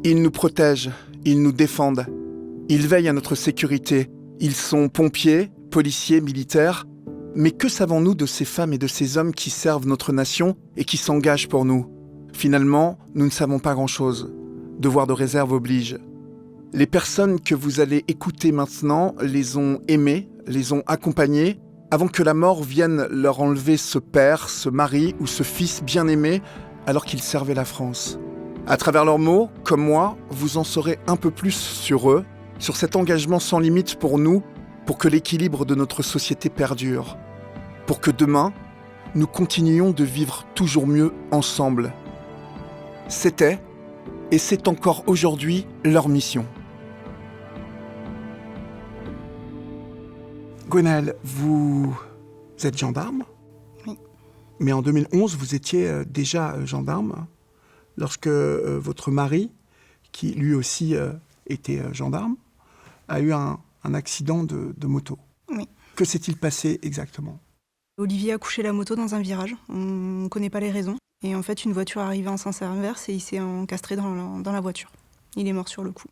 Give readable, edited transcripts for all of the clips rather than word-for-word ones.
Ils nous protègent, ils nous défendent, ils veillent à notre sécurité. Ils sont pompiers, policiers, militaires. Mais que savons-nous de ces femmes et de ces hommes qui servent notre nation et qui s'engagent pour nous? Finalement, nous ne savons pas grand-chose. Devoir de réserve oblige. Les personnes que vous allez écouter maintenant les ont aimées, les ont accompagnées, avant que la mort vienne leur enlever ce père, ce mari ou ce fils bien-aimé, alors qu'ils servaient la France. À travers leurs mots, comme moi, vous en saurez un peu plus sur eux, sur cet engagement sans limite pour nous, pour que l'équilibre de notre société perdure. Pour que demain, nous continuions de vivre toujours mieux ensemble. C'était, et c'est encore aujourd'hui, leur mission. Gwenaëlle, vous êtes gendarme? Oui. Mais en 2011, vous étiez déjà gendarme, lorsque votre mari, qui lui aussi était gendarme, a eu un accident de moto. Oui. Que s'est-il passé exactement? Olivier a couché la moto dans un virage. On ne connaît pas les raisons. Et en fait, une voiture arrivait en sens inverse et il s'est encastré dans la voiture. Il est mort sur le coup.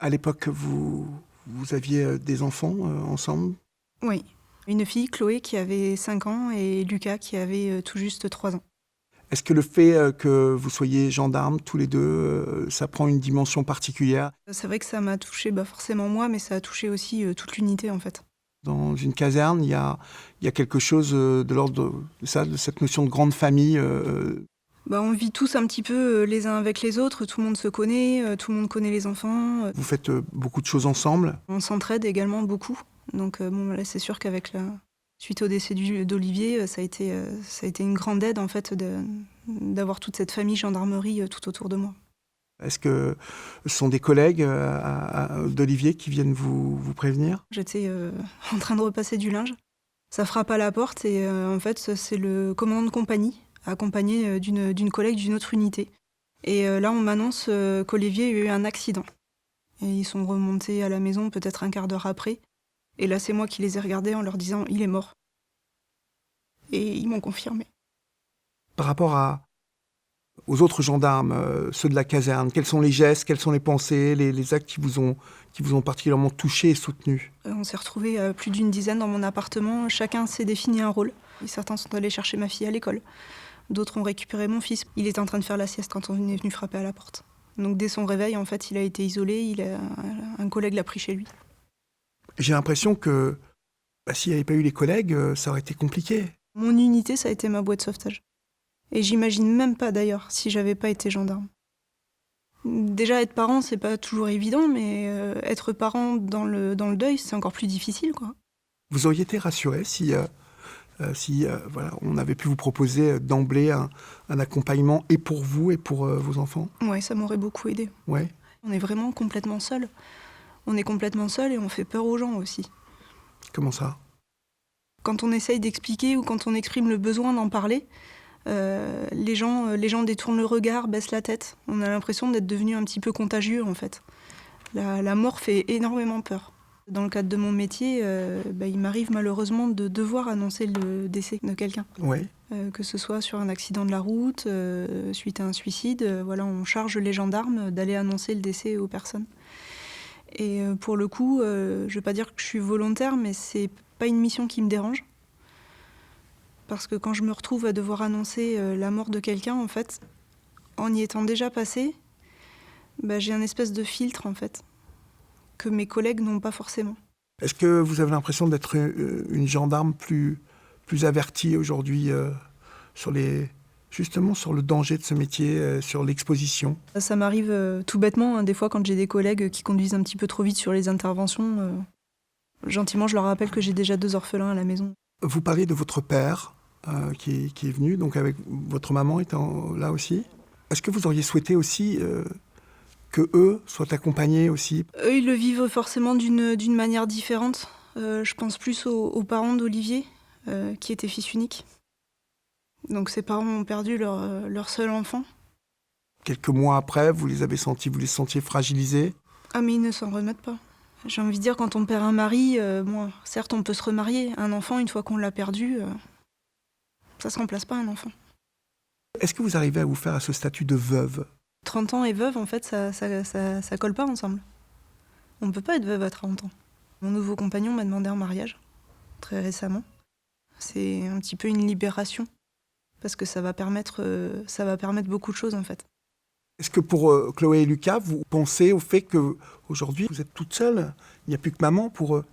À l'époque, vous aviez des enfants ensemble? Oui. Une fille, Chloé, qui avait 5 ans et Lucas, qui avait tout juste 3 ans. Est-ce que le fait que vous soyez gendarmes tous les deux, ça prend une dimension particulière? C'est vrai que ça m'a touché forcément moi, mais ça a touché aussi toute l'unité en fait. Dans une caserne, il y a quelque chose de l'ordre de ça, de cette notion de grande famille. On vit tous un petit peu les uns avec les autres, tout le monde se connaît, tout le monde connaît les enfants. Vous faites beaucoup de choses ensemble. On s'entraide également beaucoup. Donc là, c'est sûr qu'avec suite au décès d'Olivier, ça a été une grande aide en fait d'avoir toute cette famille gendarmerie tout autour de moi. Est-ce que ce sont des collègues d'Olivier qui viennent vous prévenir? J'étais en train de repasser du linge. Ça frappe à la porte et en fait, c'est le commandant de compagnie, accompagné d'une collègue d'une autre unité. Et là, on m'annonce qu'Olivier a eu un accident. Et ils sont remontés à la maison peut-être un quart d'heure après. Et là, c'est moi qui les ai regardés en leur disant « il est mort ». Et ils m'ont confirmé. Par rapport aux autres gendarmes, ceux de la caserne, quels sont les gestes, quelles sont les pensées, les actes qui vous ont particulièrement touché et soutenu? On s'est retrouvés plus d'une dizaine dans mon appartement. Chacun s'est défini un rôle. Et certains sont allés chercher ma fille à l'école. D'autres ont récupéré mon fils. Il était en train de faire la sieste quand on est venu frapper à la porte. Donc dès son réveil, en fait, il a été isolé. Un collègue l'a pris chez lui. J'ai l'impression que s'il n'y avait pas eu les collègues, ça aurait été compliqué. Mon unité, ça a été ma boîte de sauvetage. Et j'imagine même pas d'ailleurs si j'avais pas été gendarme. Déjà, être parent, c'est pas toujours évident, mais être parent dans le deuil, c'est encore plus difficile, quoi. Vous auriez été rassuré si on avait pu vous proposer d'emblée un accompagnement et pour vous et pour vos enfants? Ouais, ça m'aurait beaucoup aidé. Ouais. On est vraiment complètement seul. On est complètement seul et on fait peur aux gens aussi. Comment ça? Quand on essaye d'expliquer ou quand on exprime le besoin d'en parler, les gens détournent le regard, baissent la tête. On a l'impression d'être devenu un petit peu contagieux, en fait. La mort fait énormément peur. Dans le cadre de mon métier, il m'arrive malheureusement de devoir annoncer le décès de quelqu'un. Ouais. Que ce soit sur un accident de la route, suite à un suicide, on charge les gendarmes d'aller annoncer le décès aux personnes. Et pour le coup, je ne veux pas dire que je suis volontaire, mais c'est pas une mission qui me dérange. Parce que quand je me retrouve à devoir annoncer la mort de quelqu'un, en fait, en y étant déjà passée, j'ai un espèce de filtre, en fait, que mes collègues n'ont pas forcément. Est-ce que vous avez l'impression d'être une gendarme plus avertie aujourd'hui justement sur le danger de ce métier, sur l'exposition? Ça m'arrive tout bêtement, hein, des fois, quand j'ai des collègues qui conduisent un petit peu trop vite sur les interventions, gentiment, je leur rappelle que j'ai déjà 2 orphelins à la maison. Vous parlez de votre père qui est venu, donc avec votre maman étant là aussi. Est-ce que vous auriez souhaité aussi que eux soient accompagnés aussi? Eux, ils le vivent forcément d'une manière différente. Je pense plus aux parents d'Olivier, qui était fils unique. Donc ses parents ont perdu leur seul enfant. Quelques mois après, vous les sentiez fragilisés? Ah mais ils ne s'en remettent pas. J'ai envie de dire, quand on perd un mari, certes on peut se remarier. Un enfant, une fois qu'on l'a perdu, ça se remplace pas un enfant. Est-ce que vous arrivez à vous faire à ce statut de veuve? 30 ans et veuve, en fait, ça colle pas ensemble. On ne peut pas être veuve à 30 ans. Mon nouveau compagnon m'a demandé en mariage, très récemment. C'est un petit peu une libération, parce que ça va permettre beaucoup de choses, en fait. Est-ce que pour Chloé et Lucas, vous pensez au fait qu'aujourd'hui, vous êtes toute seule? Il n'y a plus que maman pour eux.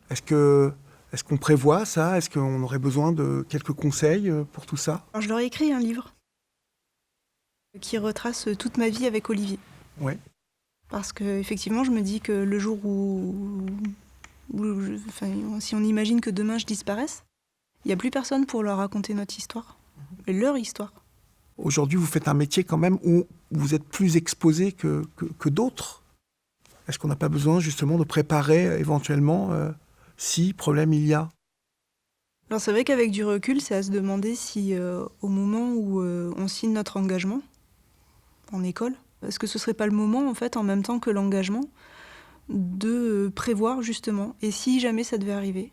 Est-ce qu'on prévoit ça? Est-ce qu'on aurait besoin de quelques conseils pour tout ça? Alors, je leur ai écrit un livre qui retrace toute ma vie avec Olivier. Ouais. Parce qu'effectivement, je me dis que le jour si on imagine que demain je disparaisse, il n'y a plus personne pour leur raconter notre histoire, leur histoire. Aujourd'hui, vous faites un métier quand même où vous êtes plus exposé que d'autres. Est-ce qu'on n'a pas besoin justement de préparer éventuellement si problème il y a? Alors c'est vrai qu'avec du recul, c'est à se demander si au moment où on signe notre engagement en école, est-ce que ce serait pas le moment, en fait, en même temps que l'engagement, de prévoir justement, et si jamais ça devait arriver?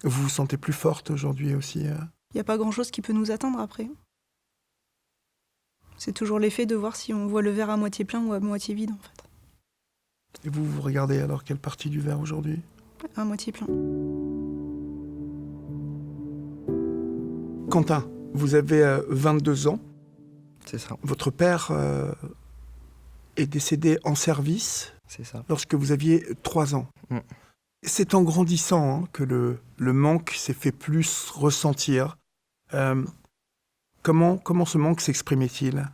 Vous vous sentez plus forte aujourd'hui aussi Il n'y a pas grand-chose qui peut nous attendre après. C'est toujours l'effet de voir si on voit le verre à moitié plein ou à moitié vide, en fait. Et vous regardez alors quelle partie du verre aujourd'hui? À moitié plein. Quentin, vous avez 22 ans. C'est ça, Votre père est décédé en service c'est ça. lorsque vous aviez 3 ans. Mm. C'est en grandissant que le manque s'est fait plus ressentir. Comment ce manque s'exprimait-il?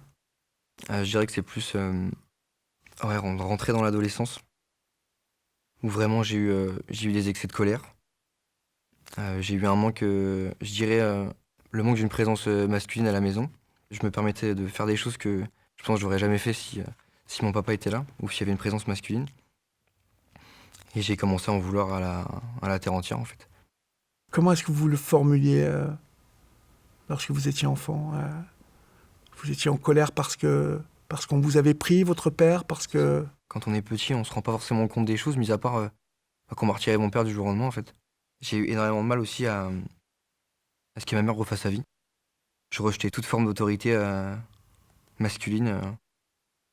Je dirais que c'est plus rentrer dans l'adolescence, où vraiment j'ai eu des excès de colère. J'ai eu un manque, je dirais, le manque d'une présence masculine à la maison. Je me permettais de faire des choses que je pense que j'aurais jamais fait si mon papa était là, ou s'il y avait une présence masculine. Et j'ai commencé à en vouloir à la terre entière, en fait. Comment est-ce que vous le formuliez lorsque vous étiez enfant? Vous étiez en colère parce qu'on vous avait pris, votre père, parce que... Quand on est petit, on se rend pas forcément compte des choses, mis à part qu'on m'a retiré mon père du jour au lendemain, en fait. J'ai eu énormément de mal aussi à ce que ma mère refasse sa vie. Je rejetais toute forme d'autorité masculine,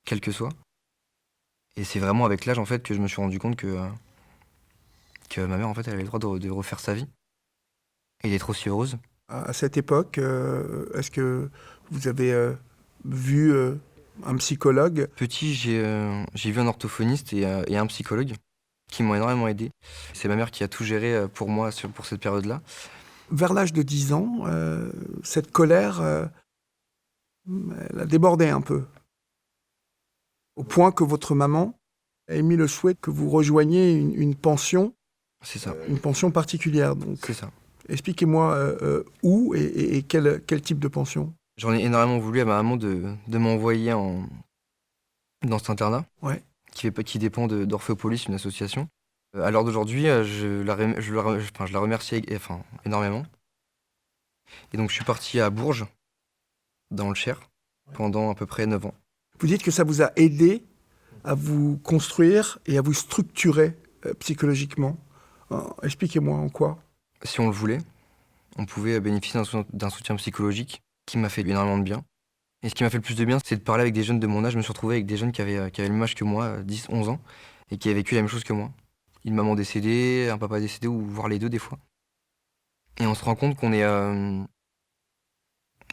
quelle que soit. Et c'est vraiment avec l'âge, en fait, que je me suis rendu compte que ma mère, en fait, elle avait le droit de refaire sa vie et d'être aussi heureuse. À cette époque, est-ce que vous avez vu un psychologue? Petit, j'ai vu un orthophoniste et un psychologue qui m'ont énormément aidé. C'est ma mère qui a tout géré pour moi pour cette période-là. Vers l'âge de 10 ans, cette colère, elle a débordé un peu. Au point que votre maman a émis le souhait que vous rejoigniez une pension, C'est ça, une pension particulière. Donc, c'est ça. expliquez-moi où et quel type de pension? J'en ai énormément voulu à ma maman de m'envoyer dans cet internat, Ouais. qui dépend d'Orphéopolis, une association. À l'heure d'aujourd'hui, je la remercie énormément. Et donc je suis parti à Bourges, dans le Cher, pendant à peu près 9 ans. Vous dites que ça vous a aidé à vous construire et à vous structurer psychologiquement. Expliquez-moi en quoi. Si on le voulait, on pouvait bénéficier d'un soutien psychologique qui m'a fait énormément de bien. Et ce qui m'a fait le plus de bien, c'est de parler avec des jeunes de mon âge. Je me suis retrouvé avec des jeunes qui avaient le même âge que moi, 10, 11 ans, et qui avaient vécu la même chose que moi. Une maman décédée, un papa décédé, ou voire les deux des fois. Et on se rend compte qu'on n'est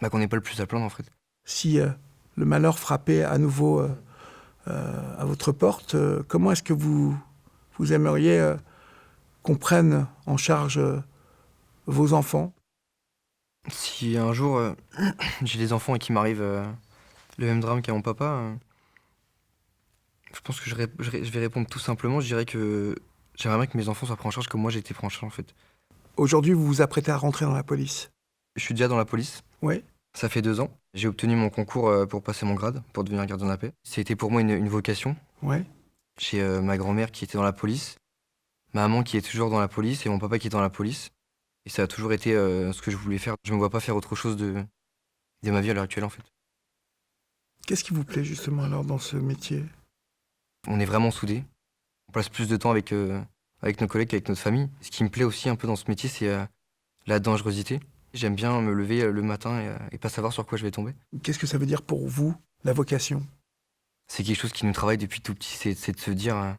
pas le plus à plaindre, en fait. Si le malheur frappait à nouveau à votre porte, comment est-ce que vous aimeriez qu'on prenne en charge vos enfants? Si un jour j'ai des enfants et qu'il m'arrive le même drame qu'à mon papa, je pense que je vais répondre tout simplement. Je dirais que j'aimerais bien que mes enfants soient pris en charge comme moi j'ai été pris en charge, en fait. Aujourd'hui, vous vous apprêtez à rentrer dans la police. Je suis déjà dans la police. Oui. Ça fait 2 ans. J'ai obtenu mon concours pour passer mon grade, pour devenir gardien de la paix. C'était pour moi une vocation. Ouais. J'ai ma grand-mère qui était dans la police, ma maman qui est toujours dans la police et mon papa qui est dans la police. Et ça a toujours été ce que je voulais faire. Je me vois pas faire autre chose de ma vie à l'heure actuelle, en fait. Qu'est-ce qui vous plaît justement alors dans ce métier? On est vraiment soudés. On passe plus de temps avec nos collègues qu'avec notre famille. Ce qui me plaît aussi un peu dans ce métier, c'est la dangerosité. J'aime bien me lever le matin et pas savoir sur quoi je vais tomber. Qu'est-ce que ça veut dire pour vous, la vocation? c'est quelque chose qui nous travaille depuis tout petit, c'est de se dire,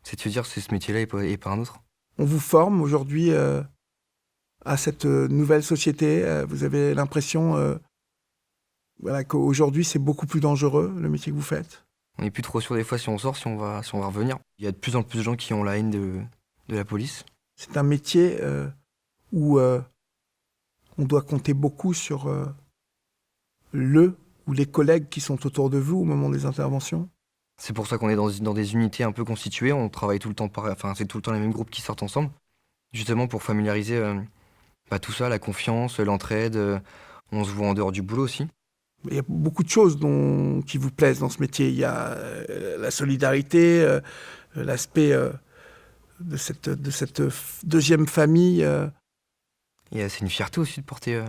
c'est ce métier-là et pas un autre. On vous forme aujourd'hui à cette nouvelle société. Vous avez l'impression voilà, qu'aujourd'hui, c'est beaucoup plus dangereux, le métier que vous faites? On n'est plus trop sûr des fois si on sort, si on va revenir. Il y a de plus en plus de gens qui ont la haine de la police. C'est un métier où on doit compter beaucoup sur le ou les collègues qui sont autour de vous au moment des interventions. C'est pour ça qu'on est dans des unités un peu constituées, on travaille tout le temps c'est tout le temps les mêmes groupes qui sortent ensemble, justement pour familiariser tout ça, la confiance, l'entraide, on se voit en dehors du boulot aussi. Il y a beaucoup de choses qui vous plaisent dans ce métier. Il y a la solidarité, l'aspect de cette deuxième famille. Et c'est une fierté aussi de porter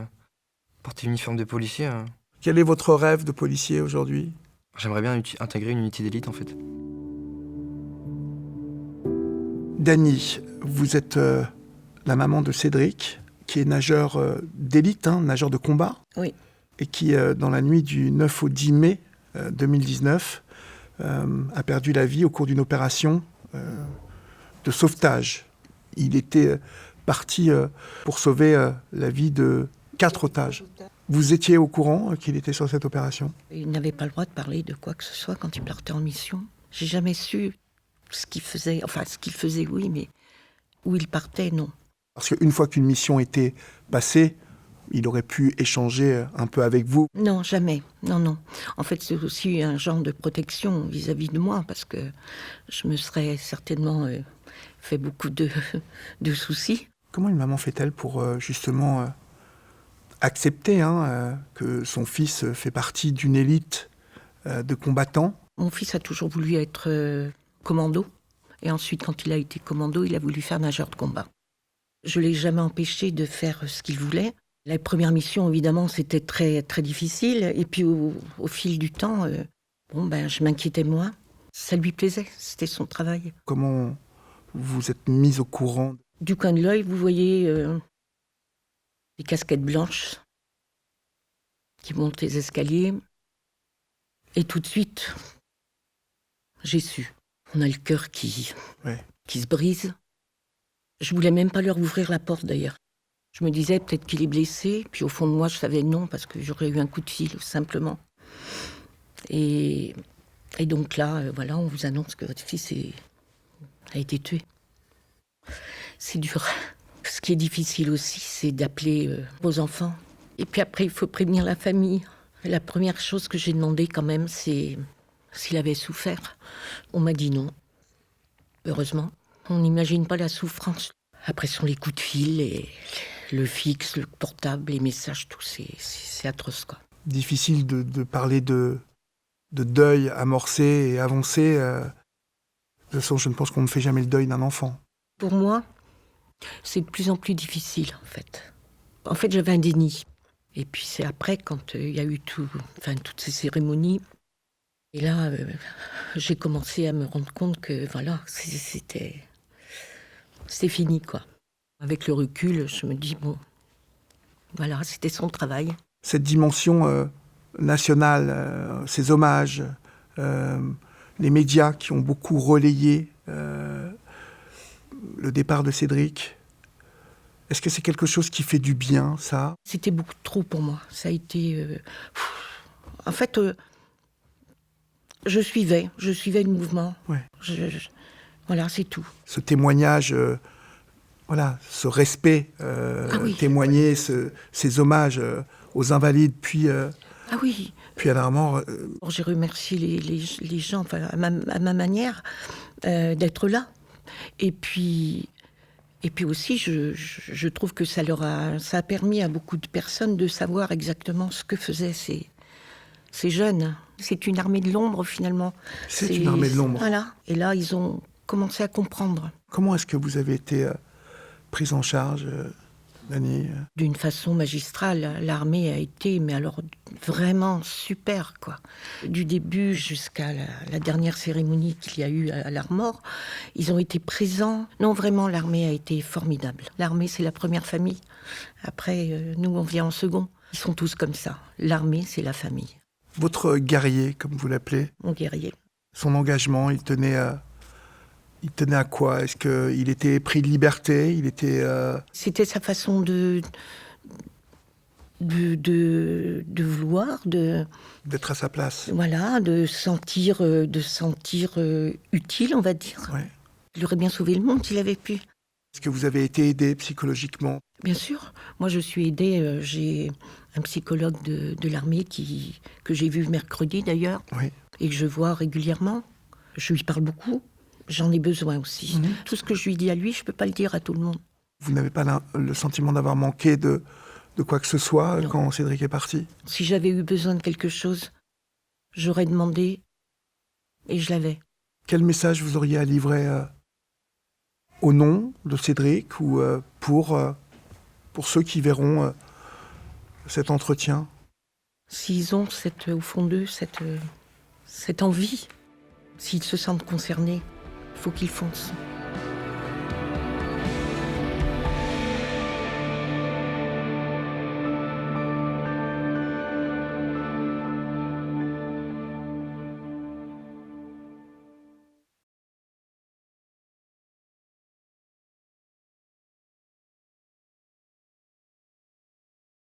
l'uniforme de policier. Quel est votre rêve de policier aujourd'hui? J'aimerais bien intégrer une unité d'élite en fait. Dany, vous êtes la maman de Cédric, qui est nageur d'élite, nageur de combat. Oui. Et qui, dans la nuit du 9 au 10 mai 2019, a perdu la vie au cours d'une opération de sauvetage. Il était parti pour sauver la vie de 4 otages. Vous étiez au courant qu'il était sur cette opération? Il n'avait pas le droit de parler de quoi que ce soit quand il partait en mission. J'ai jamais su ce qu'il faisait. Enfin, ce qu'il faisait, oui, mais où il partait, non. Parce qu'une fois qu'une mission était passée, il aurait pu échanger un peu avec vous? Non, jamais. Non. En fait, c'est aussi un genre de protection vis-à-vis de moi, parce que je me serais certainement fait beaucoup de soucis. Comment une maman fait-elle pour justement accepter que son fils fait partie d'une élite de combattants? Mon fils a toujours voulu être commando. Et ensuite, quand il a été commando, il a voulu faire nageur de combat. Je ne l'ai jamais empêché de faire ce qu'il voulait. La première mission, évidemment, c'était très, très difficile. Et puis, au fil du temps, je m'inquiétais moins. Ça lui plaisait, c'était son travail. Comment vous êtes mise au courant? Du coin de l'œil, vous voyez des casquettes blanches qui montent les escaliers. Et tout de suite, j'ai su. On a le cœur qui se brise. Je voulais même pas leur ouvrir la porte, d'ailleurs. Je me disais, peut-être qu'il est blessé. Puis au fond de moi, je savais non, parce que j'aurais eu un coup de fil, simplement. Et donc là, on vous annonce que votre fils a été tué. C'est dur. Ce qui est difficile aussi, c'est d'appeler vos enfants. Et puis après, il faut prévenir la famille. La première chose que j'ai demandé quand même, c'est s'il avait souffert. On m'a dit non. Heureusement. On n'imagine pas la souffrance. Après sont les coups de fil, et le fixe, le portable, les messages, tout, c'est atroce, quoi. Difficile de parler de deuil amorcé et avancé. De toute façon, je ne pense qu'on ne fait jamais le deuil d'un enfant. Pour moi, c'est de plus en plus difficile, en fait. En fait, j'avais un déni. Et puis c'est après, quand il y a eu toutes ces cérémonies, et là, j'ai commencé à me rendre compte que, c'était fini, quoi. Avec le recul, je me dis, c'était son travail. Cette dimension nationale, ces hommages, les médias qui ont beaucoup relayé le départ de Cédric, est-ce que c'est quelque chose qui fait du bien, ça? C'était beaucoup trop pour moi. Ça a été... En fait, je suivais le mouvement. Ouais. Voilà, c'est tout. Ce témoignage, ce respect, témoigner ces hommages aux invalides, puis puis à la mort. J'ai remercié les gens, à ma manière, d'être là. Et puis aussi, je trouve que ça a permis à beaucoup de personnes de savoir exactement ce que faisaient ces jeunes. C'est une armée de l'ombre, finalement. C'est une armée de l'ombre. Voilà. Et là, ils ont commencé à comprendre. Comment est-ce que vous avez été prise en charge, Dany? D'une façon magistrale. L'armée a été, mais alors vraiment super, quoi. Du début jusqu'à la dernière cérémonie qu'il y a eu à l'Armor, ils ont été présents. Non, vraiment, l'armée a été formidable. L'armée, c'est la première famille. Après, nous, on vient en second. Ils sont tous comme ça. L'armée, c'est la famille. Votre guerrier, comme vous l'appelez, mon guerrier. son engagement, il tenait à quoi? Est-ce qu'il était pris de liberté? Il était... C'était sa façon de vouloir, d'être à sa place. voilà, de sentir utile, on va dire. Ouais. Il aurait bien sauvé le monde s'il avait pu. Est-ce que vous avez été aidé psychologiquement? Bien sûr. Moi, je suis aidée. J'ai un psychologue de l'armée que j'ai vu mercredi, d'ailleurs, Oui. et que je vois régulièrement. Je lui parle beaucoup. J'en ai besoin aussi. Mhm. Tout ce que je lui dis à lui, je ne peux pas le dire à tout le monde. Vous n'avez pas le sentiment d'avoir manqué de quoi que ce soit Non. quand Cédric est parti? Si j'avais eu besoin de quelque chose, j'aurais demandé et je l'avais. Quel message vous auriez à livrer au nom de Cédric ou pour ceux qui verront cet entretien? S'ils ont au fond d'eux cette envie, s'ils se sentent concernés, il faut qu'ils foncent.